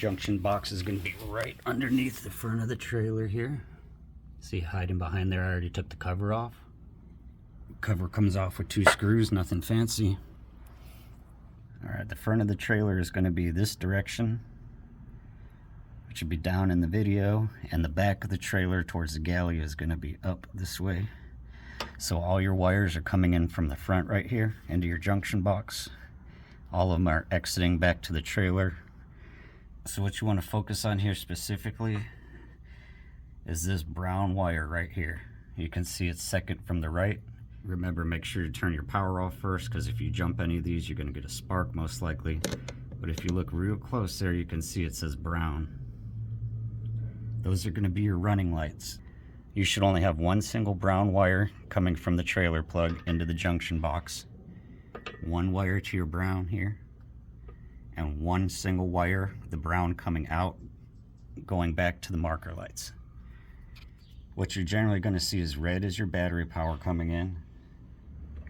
junction box is going to be right underneath the front of the trailer here. See, hiding behind there, I already took the cover off. Cover comes off with 2 screws, nothing fancy. Alright, the front of the trailer is going to be this direction, which should be down in the video, and the back of the trailer towards the galley is going to be up this way. So all your wires are coming in from the front right here into your junction box. All of them are exiting back to the trailer. So what you want to focus on here specifically is this brown wire right here. You can see it's second from the right. Remember, make sure you turn your power off first, because if you jump any of these, you're going to get a spark most likely. But if you look real close there, you can see it says brown. Those are going to be your running lights. You should only have one single brown wire coming from the trailer plug into the junction box. One wire to your brown here, and one single wire, the brown coming out, going back to the marker lights. What you're generally going to see is red is your battery power coming in.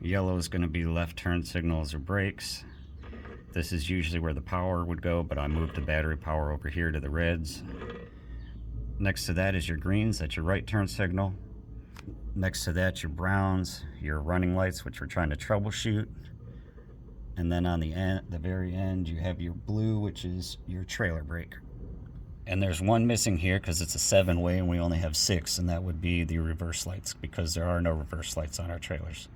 Yellow is going to be left turn signals or brakes. This is usually where the power would go, but I moved the battery power over here to the reds. Next to that is your greens, that's your right turn signal. Next to that, your browns, your running lights, which we're trying to troubleshoot. And then on the end, the very end, you have your blue, which is your trailer brake. And there's one missing here because it's a 7-way and we only have 6, and that would be the reverse lights, because there are no reverse lights on our trailers.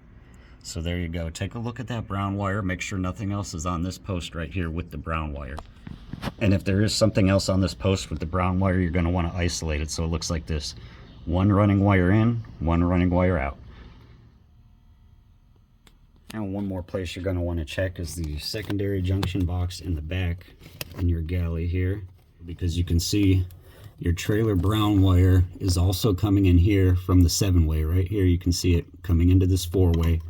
So there you go. Take a look at that brown wire. Make sure nothing else is on this post right here with the brown wire. And if there is something else on this post with the brown wire, you're going to want to isolate it so it looks like this. One running wire in, one running wire out. And one more place you're going to want to check is the secondary junction box in the back in your galley here, because you can see your trailer brown wire is also coming in here from the 7-way. Right here you can see it coming into this 4-way,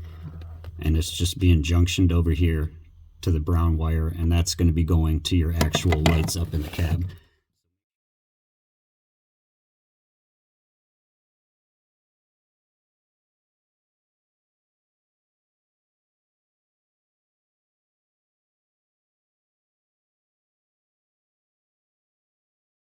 and it's just being junctioned over here to the brown wire, and that's going to be going to your actual lights up in the cab.